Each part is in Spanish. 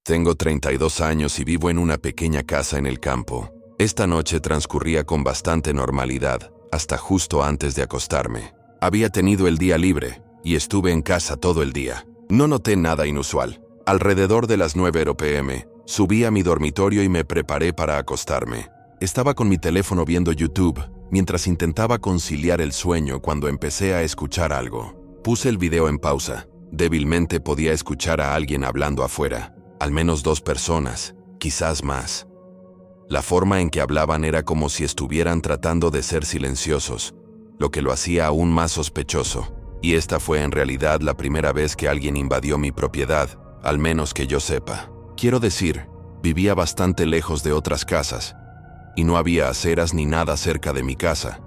Tengo 32 años y vivo en una pequeña casa en el campo. Esta noche transcurría con bastante normalidad, hasta justo antes de acostarme. Había tenido el día libre y estuve en casa todo el día. No noté nada inusual. Alrededor de las 9 p.m., subí a mi dormitorio y me preparé para acostarme. Estaba con mi teléfono viendo YouTube, mientras intentaba conciliar el sueño cuando empecé a escuchar algo. Puse el video en pausa. Débilmente podía escuchar a alguien hablando afuera. Al menos 2 personas, quizás más. La forma en que hablaban era como si estuvieran tratando de ser silenciosos, lo que lo hacía aún más sospechoso. Y esta fue en realidad la primera vez que alguien invadió mi propiedad, al menos que yo sepa. Quiero decir, vivía bastante lejos de otras casas, y no había aceras ni nada cerca de mi casa.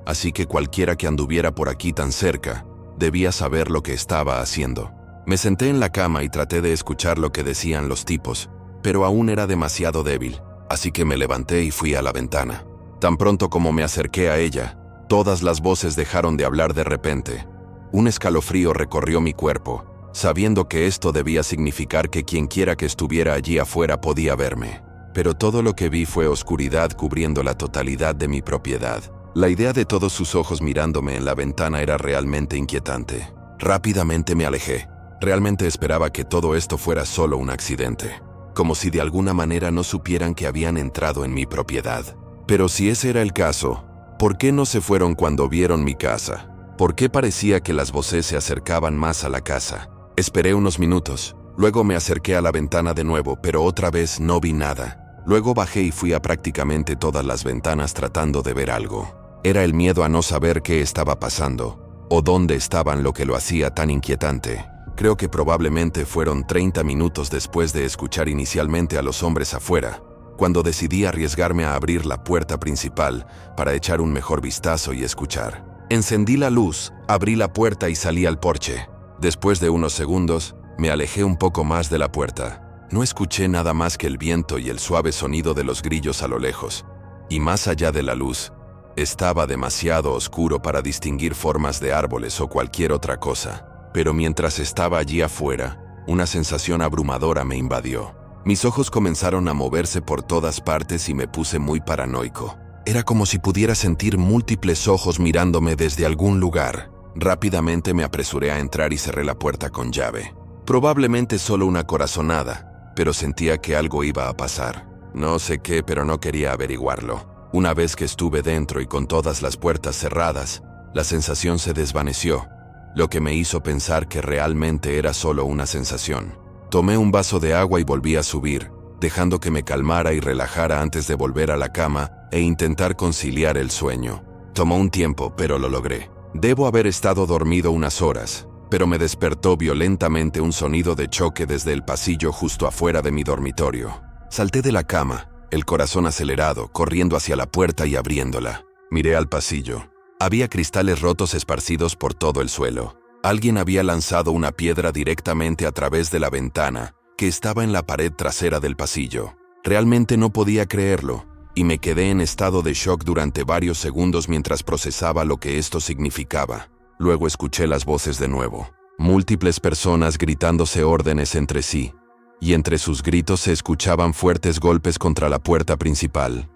Así que cualquiera que anduviera por aquí tan cerca, debía saber lo que estaba haciendo. Me senté en la cama y traté de escuchar lo que decían los tipos, pero aún era demasiado débil, así que me levanté y fui a la ventana. Tan pronto como me acerqué a ella, todas las voces dejaron de hablar de repente. Un escalofrío recorrió mi cuerpo, sabiendo que esto debía significar que quienquiera que estuviera allí afuera podía verme. Pero todo lo que vi fue oscuridad cubriendo la totalidad de mi propiedad. La idea de todos sus ojos mirándome en la ventana era realmente inquietante. Rápidamente me alejé. Realmente esperaba que todo esto fuera solo un accidente, como si de alguna manera no supieran que habían entrado en mi propiedad. Pero si ese era el caso, ¿por qué no se fueron cuando vieron mi casa? ¿Por qué parecía que las voces se acercaban más a la casa? Esperé unos minutos, luego me acerqué a la ventana de nuevo, pero otra vez no vi nada. Luego bajé y fui a prácticamente todas las ventanas tratando de ver algo. Era el miedo a no saber qué estaba pasando, o dónde estaban lo que lo hacía tan inquietante. Creo que probablemente fueron 30 minutos después de escuchar inicialmente a los hombres afuera, cuando decidí arriesgarme a abrir la puerta principal para echar un mejor vistazo y escuchar. Encendí la luz, abrí la puerta y salí al porche. Después de unos segundos, me alejé un poco más de la puerta. No escuché nada más que el viento y el suave sonido de los grillos a lo lejos. Y más allá de la luz, estaba demasiado oscuro para distinguir formas de árboles o cualquier otra cosa. Pero mientras estaba allí afuera, una sensación abrumadora me invadió. Mis ojos comenzaron a moverse por todas partes y me puse muy paranoico. Era como si pudiera sentir múltiples ojos mirándome desde algún lugar. Rápidamente me apresuré a entrar y cerré la puerta con llave. Probablemente solo una corazonada, pero sentía que algo iba a pasar. No sé qué, pero no quería averiguarlo. Una vez que estuve dentro y con todas las puertas cerradas, la sensación se desvaneció, lo que me hizo pensar que realmente era solo una sensación. Tomé un vaso de agua y volví a subir, dejando que me calmara y relajara antes de volver a la cama e intentar conciliar el sueño. Tomó un tiempo, pero lo logré. Debo haber estado dormido unas horas, pero me despertó violentamente un sonido de choque desde el pasillo justo afuera de mi dormitorio. Salté de la cama, el corazón acelerado, corriendo hacia la puerta y abriéndola. Miré al pasillo. Había cristales rotos esparcidos por todo el suelo. Alguien había lanzado una piedra directamente a través de la ventana, que estaba en la pared trasera del pasillo. Realmente no podía creerlo, y me quedé en estado de shock durante varios segundos mientras procesaba lo que esto significaba. Luego escuché las voces de nuevo. Múltiples personas gritándose órdenes entre sí, y entre sus gritos se escuchaban fuertes golpes contra la puerta principal.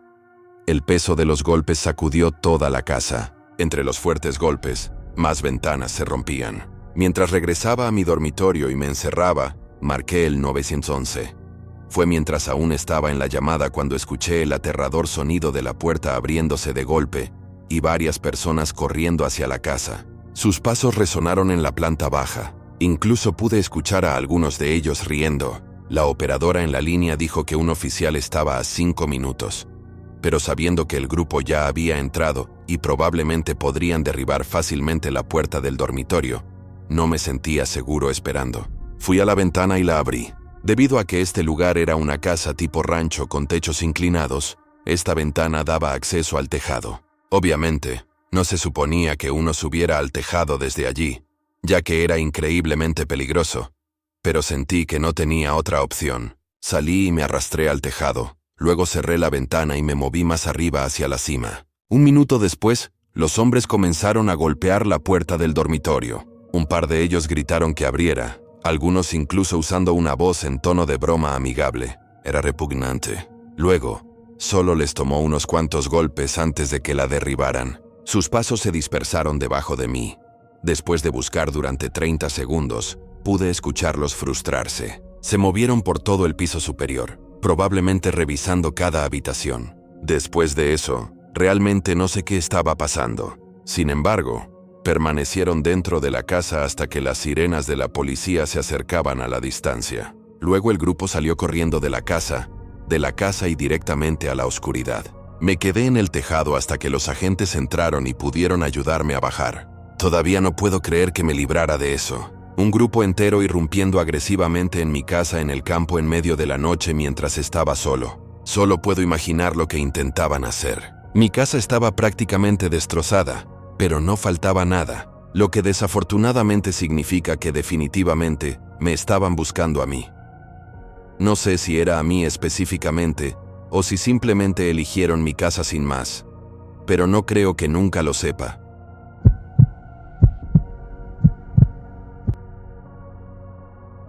El peso de los golpes sacudió toda la casa. Entre los fuertes golpes, más ventanas se rompían. Mientras regresaba a mi dormitorio y me encerraba, marqué el 911. Fue mientras aún estaba en la llamada cuando escuché el aterrador sonido de la puerta abriéndose de golpe y varias personas corriendo hacia la casa. Sus pasos resonaron en la planta baja. Incluso pude escuchar a algunos de ellos riendo. La operadora en la línea dijo que un oficial estaba a 5 minutos. Pero sabiendo que el grupo ya había entrado y probablemente podrían derribar fácilmente la puerta del dormitorio, no me sentía seguro esperando. Fui a la ventana y la abrí. Debido a que este lugar era una casa tipo rancho con techos inclinados, esta ventana daba acceso al tejado. Obviamente, no se suponía que uno subiera al tejado desde allí, ya que era increíblemente peligroso, pero sentí que no tenía otra opción. Salí y me arrastré al tejado. Luego cerré la ventana y me moví más arriba hacia la cima. Un minuto después, los hombres comenzaron a golpear la puerta del dormitorio. Un par de ellos gritaron que abriera, algunos incluso usando una voz en tono de broma amigable. Era repugnante. Luego, solo les tomó unos cuantos golpes antes de que la derribaran. Sus pasos se dispersaron debajo de mí. Después de buscar durante 30 segundos, pude escucharlos frustrarse. Se movieron por todo el piso superior, probablemente revisando cada habitación. Después de eso, realmente no sé qué estaba pasando. Sin embargo, permanecieron dentro de la casa hasta que las sirenas de la policía se acercaban a la distancia. Luego el grupo salió corriendo de la casa y directamente a la oscuridad. Me quedé en el tejado hasta que los agentes entraron y pudieron ayudarme a bajar. Todavía no puedo creer que me librara de eso. Un grupo entero irrumpiendo agresivamente en mi casa en el campo en medio de la noche mientras estaba solo. Solo puedo imaginar lo que intentaban hacer. Mi casa estaba prácticamente destrozada, pero no faltaba nada, lo que desafortunadamente significa que definitivamente me estaban buscando a mí. No sé si era a mí específicamente, o si simplemente eligieron mi casa sin más, pero no creo que nunca lo sepa.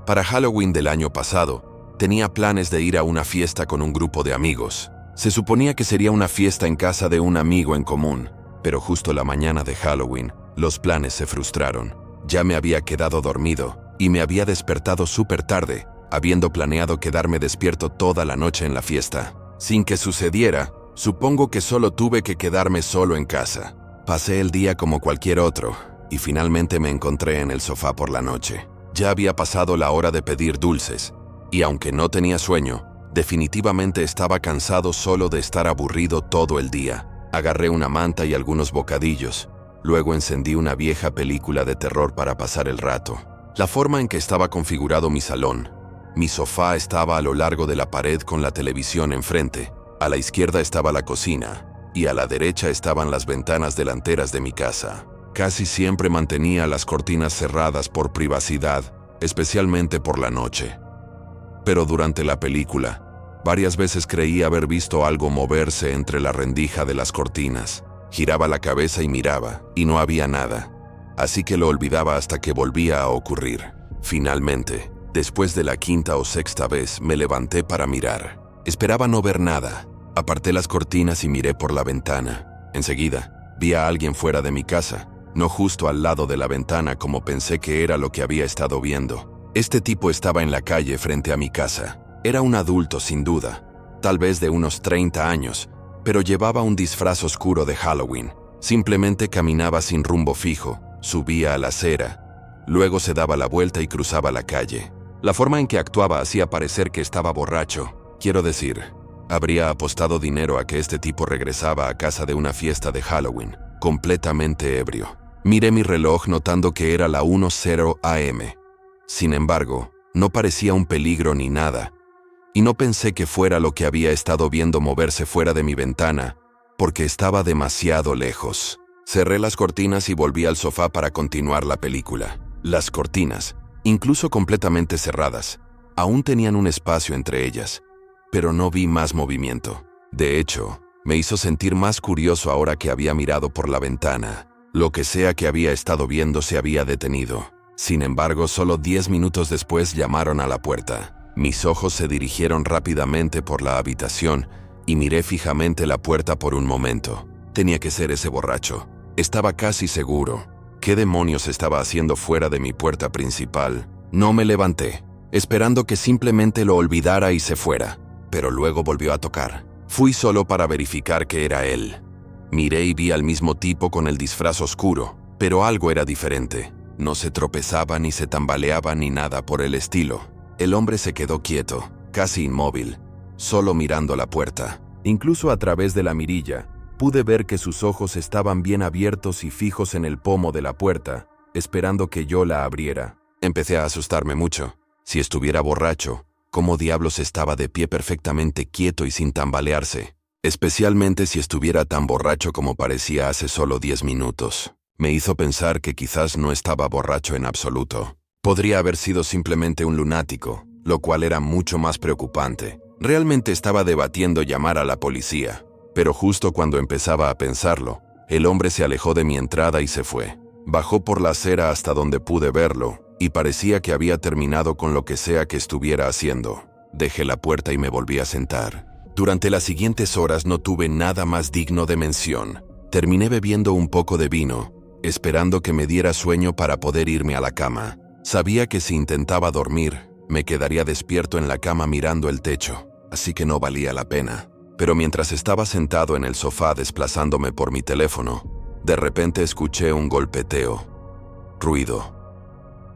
Para Halloween del año pasado, tenía planes de ir a una fiesta con un grupo de amigos. Se suponía que sería una fiesta en casa de un amigo en común, pero justo la mañana de Halloween, los planes se frustraron. Ya me había quedado dormido y me había despertado súper tarde, habiendo planeado quedarme despierto toda la noche en la fiesta. Sin que sucediera, supongo que solo tuve que quedarme solo en casa. Pasé el día como cualquier otro, y finalmente me encontré en el sofá por la noche. Ya había pasado la hora de pedir dulces, y aunque no tenía sueño, definitivamente estaba cansado solo de estar aburrido todo el día. Agarré una manta y algunos bocadillos. Luego encendí una vieja película de terror para pasar el rato. La forma en que estaba configurado mi salón. Mi sofá estaba a lo largo de la pared con la televisión enfrente. A la izquierda estaba la cocina, y a la derecha estaban las ventanas delanteras de mi casa. Casi siempre mantenía las cortinas cerradas por privacidad, especialmente por la noche. Pero durante la película, varias veces creí haber visto algo moverse entre la rendija de las cortinas. Giraba la cabeza y miraba, y no había nada. Así que lo olvidaba hasta que volvía a ocurrir. Finalmente, después de la quinta o sexta vez, me levanté para mirar. Esperaba no ver nada. Aparté las cortinas y miré por la ventana. Enseguida, vi a alguien fuera de mi casa. No justo al lado de la ventana como pensé que era lo que había estado viendo. Este tipo estaba en la calle frente a mi casa. Era un adulto sin duda, tal vez de unos 30 años, pero llevaba un disfraz oscuro de Halloween. Simplemente caminaba sin rumbo fijo, subía a la acera, luego se daba la vuelta y cruzaba la calle. La forma en que actuaba hacía parecer que estaba borracho. Quiero decir, habría apostado dinero a que este tipo regresaba a casa de una fiesta de Halloween, completamente ebrio. Miré mi reloj notando que era la 1:00 a.m. Sin embargo, no parecía un peligro ni nada, y no pensé que fuera lo que había estado viendo moverse fuera de mi ventana, porque estaba demasiado lejos. Cerré las cortinas y volví al sofá para continuar la película. Las cortinas, incluso completamente cerradas, aún tenían un espacio entre ellas, pero no vi más movimiento. De hecho, me hizo sentir más curioso ahora que había mirado por la ventana. Lo que sea que había estado viendo se había detenido. Sin embargo, solo 10 minutos después llamaron a la puerta. Mis ojos se dirigieron rápidamente por la habitación y miré fijamente la puerta por un momento. Tenía que ser ese borracho. Estaba casi seguro. ¿Qué demonios estaba haciendo fuera de mi puerta principal? No me levanté, esperando que simplemente lo olvidara y se fuera, pero luego volvió a tocar. Fui solo para verificar que era él. Miré y vi al mismo tipo con el disfraz oscuro, pero algo era diferente. No se tropezaba ni se tambaleaba ni nada por el estilo. El hombre se quedó quieto, casi inmóvil, solo mirando la puerta. Incluso a través de la mirilla, pude ver que sus ojos estaban bien abiertos y fijos en el pomo de la puerta, esperando que yo la abriera. Empecé a asustarme mucho. Si estuviera borracho, ¿cómo diablos estaba de pie perfectamente quieto y sin tambalearse? Especialmente si estuviera tan borracho como parecía hace solo 10 minutos. Me hizo pensar que quizás no estaba borracho en absoluto. Podría haber sido simplemente un lunático, lo cual era mucho más preocupante. Realmente estaba debatiendo llamar a la policía, pero justo cuando empezaba a pensarlo, el hombre se alejó de mi entrada y se fue. Bajó por la acera hasta donde pude verlo, y parecía que había terminado con lo que sea que estuviera haciendo. Dejé la puerta y me volví a sentar. Durante las siguientes horas no tuve nada más digno de mención. Terminé bebiendo un poco de vino, esperando que me diera sueño para poder irme a la cama. Sabía que si intentaba dormir, me quedaría despierto en la cama mirando el techo, así que no valía la pena. Pero mientras estaba sentado en el sofá desplazándome por mi teléfono, de repente escuché un golpeteo. Ruido.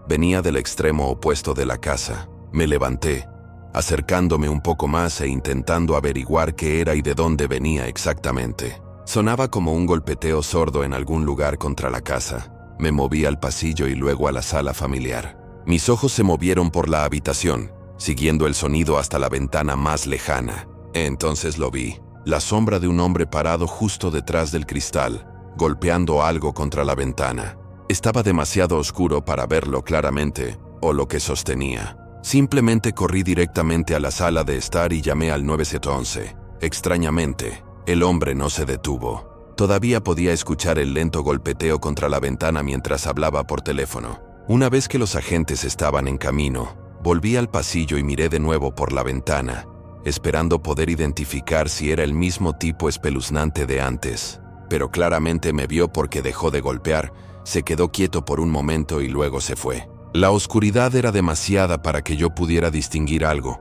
Venía del extremo opuesto de la casa. Me levanté, acercándome un poco más e intentando averiguar qué era y de dónde venía exactamente. Sonaba como un golpeteo sordo en algún lugar contra la casa. Me moví al pasillo y luego a la sala familiar. Mis ojos se movieron por la habitación, siguiendo el sonido hasta la ventana más lejana. Entonces lo vi, la sombra de un hombre parado justo detrás del cristal, golpeando algo contra la ventana. Estaba demasiado oscuro para verlo claramente, o lo que sostenía. Simplemente corrí directamente a la sala de estar y llamé al 911. Extrañamente, el hombre no se detuvo. Todavía podía escuchar el lento golpeteo contra la ventana mientras hablaba por teléfono. Una vez que los agentes estaban en camino, volví al pasillo y miré de nuevo por la ventana, esperando poder identificar si era el mismo tipo espeluznante de antes. Pero claramente me vio porque dejó de golpear, se quedó quieto por un momento y luego se fue. La oscuridad era demasiada para que yo pudiera distinguir algo,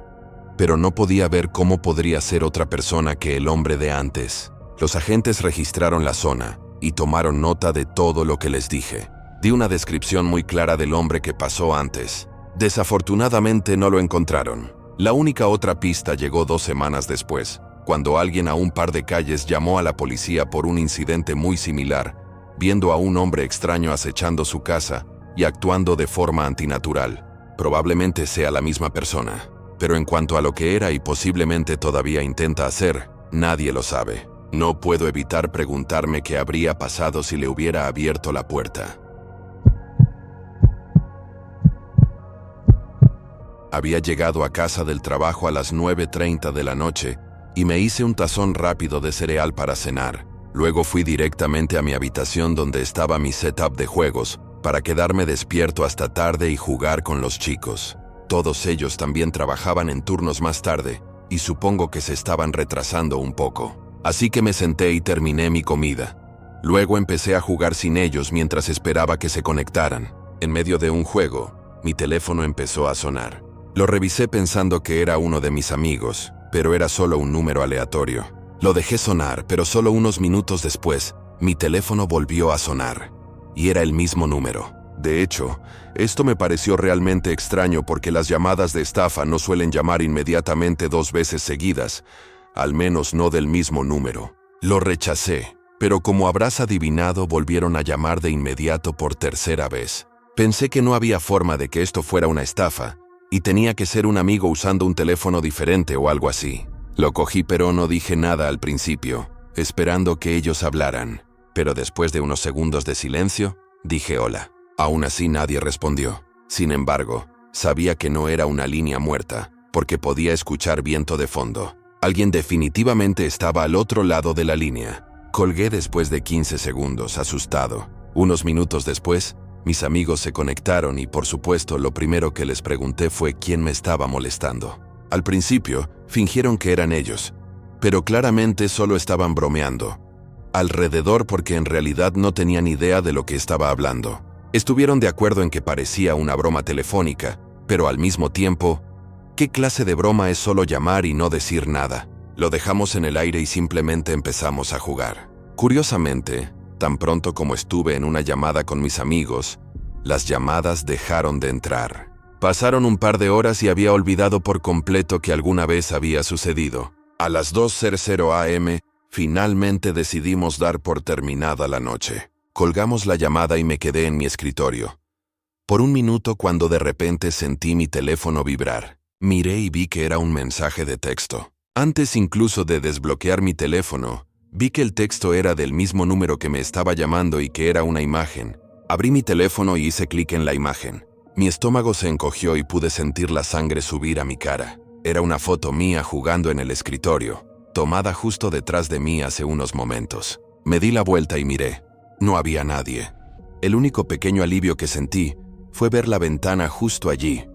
pero no podía ver cómo podría ser otra persona que el hombre de antes. Los agentes registraron la zona y tomaron nota de todo lo que les dije. Di una descripción muy clara del hombre que pasó antes. Desafortunadamente no lo encontraron. La única otra pista llegó 2 semanas después, cuando alguien a un par de calles llamó a la policía por un incidente muy similar, viendo a un hombre extraño acechando su casa y actuando de forma antinatural. Probablemente sea la misma persona, pero en cuanto a lo que era y posiblemente todavía intenta hacer, nadie lo sabe. No puedo evitar preguntarme qué habría pasado si le hubiera abierto la puerta. Había llegado a casa del trabajo a las 9:30 de la noche y me hice un tazón rápido de cereal para cenar. Luego fui directamente a mi habitación donde estaba mi setup de juegos para quedarme despierto hasta tarde y jugar con los chicos. Todos ellos también trabajaban en turnos más tarde y supongo que se estaban retrasando un poco. Así que me senté y terminé mi comida. Luego empecé a jugar sin ellos mientras esperaba que se conectaran. En medio de un juego, mi teléfono empezó a sonar. Lo revisé pensando que era uno de mis amigos, pero era solo un número aleatorio. Lo dejé sonar, pero solo unos minutos después, mi teléfono volvió a sonar. Y era el mismo número. De hecho, esto me pareció realmente extraño porque las llamadas de estafa no suelen llamar inmediatamente 2 veces seguidas, al menos no del mismo número. Lo rechacé, pero como habrás adivinado, volvieron a llamar de inmediato por 3ª vez. Pensé que no había forma de que esto fuera una estafa, y tenía que ser un amigo usando un teléfono diferente o algo así. Lo cogí pero no dije nada al principio, esperando que ellos hablaran. Pero después de unos segundos de silencio, dije hola. Aún así nadie respondió. Sin embargo, sabía que no era una línea muerta, porque podía escuchar viento de fondo. Alguien definitivamente estaba al otro lado de la línea. Colgué después de 15 segundos, asustado. Unos minutos después, mis amigos se conectaron y por supuesto lo primero que les pregunté fue quién me estaba molestando. Al principio, fingieron que eran ellos, pero claramente solo estaban bromeando alrededor porque en realidad no tenían idea de lo que estaba hablando. Estuvieron de acuerdo en que parecía una broma telefónica, pero al mismo tiempo, ¿qué clase de broma es solo llamar y no decir nada? Lo dejamos en el aire y simplemente empezamos a jugar. Curiosamente, tan pronto como estuve en una llamada con mis amigos, las llamadas dejaron de entrar. Pasaron un par de horas y había olvidado por completo que alguna vez había sucedido. A las 2:00 am, finalmente decidimos dar por terminada la noche. Colgamos la llamada y me quedé en mi escritorio. Por un minuto cuando de repente sentí mi teléfono vibrar. Miré y vi que era un mensaje de texto. Antes incluso de desbloquear mi teléfono, vi que el texto era del mismo número que me estaba llamando y que era una imagen. Abrí mi teléfono y hice clic en la imagen. Mi estómago se encogió y pude sentir la sangre subir a mi cara. Era una foto mía jugando en el escritorio, tomada justo detrás de mí hace unos momentos. Me di la vuelta y miré. No había nadie. El único pequeño alivio que sentí fue ver la ventana justo allí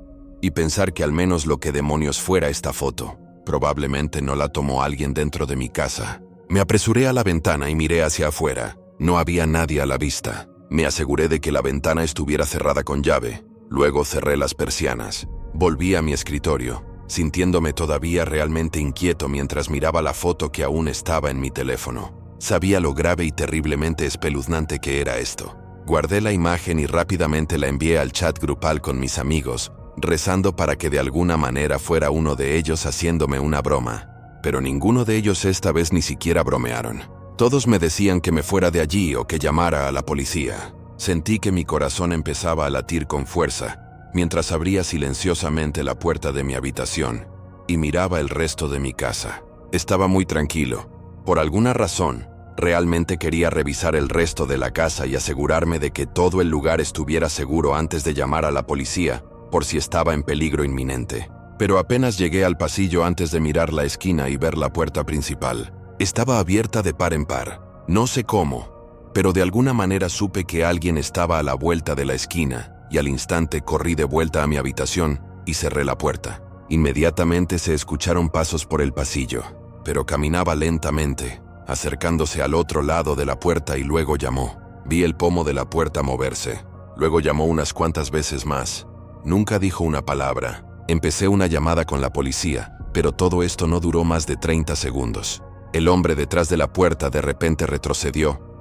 y pensar que al menos lo que demonios fuera esta foto, probablemente no la tomó alguien dentro de mi casa. Me apresuré a la ventana y miré hacia afuera. No había nadie a la vista. Me aseguré de que la ventana estuviera cerrada con llave. Luego cerré las persianas. Volví a mi escritorio, sintiéndome todavía realmente inquieto mientras miraba la foto que aún estaba en mi teléfono. Sabía lo grave y terriblemente espeluznante que era esto. Guardé la imagen y rápidamente la envié al chat grupal con mis amigos, rezando para que de alguna manera fuera uno de ellos haciéndome una broma. Pero ninguno de ellos esta vez ni siquiera bromearon. Todos me decían que me fuera de allí o que llamara a la policía. Sentí que mi corazón empezaba a latir con fuerza, mientras abría silenciosamente la puerta de mi habitación y miraba el resto de mi casa. Estaba muy tranquilo. Por alguna razón, realmente quería revisar el resto de la casa y asegurarme de que todo el lugar estuviera seguro antes de llamar a la policía, por si estaba en peligro inminente. Pero apenas llegué al pasillo antes de mirar la esquina y ver la puerta principal. Estaba abierta de par en par. No sé cómo, pero de alguna manera supe que alguien estaba a la vuelta de la esquina y al instante corrí de vuelta a mi habitación y cerré la puerta. Inmediatamente se escucharon pasos por el pasillo, pero caminaba lentamente, acercándose al otro lado de la puerta y luego llamó. Vi el pomo de la puerta moverse. Luego llamó unas cuantas veces más. Nunca dijo una palabra. Empecé una llamada con la policía, pero todo esto no duró más de 30 segundos. El hombre detrás de la puerta de repente retrocedió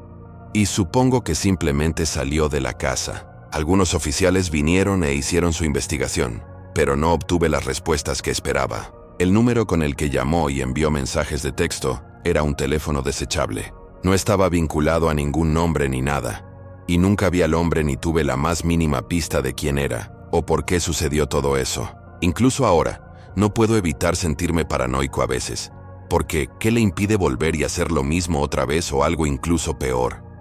y supongo que simplemente salió de la casa. Algunos oficiales vinieron e hicieron su investigación, pero no obtuve las respuestas que esperaba. El número con el que llamó y envió mensajes de texto era un teléfono desechable. No estaba vinculado a ningún nombre ni nada, y nunca vi al hombre ni tuve la más mínima pista de quién era o por qué sucedió todo eso. Incluso ahora, no puedo evitar sentirme paranoico a veces, porque ¿qué le impide volver y hacer lo mismo otra vez o algo incluso peor?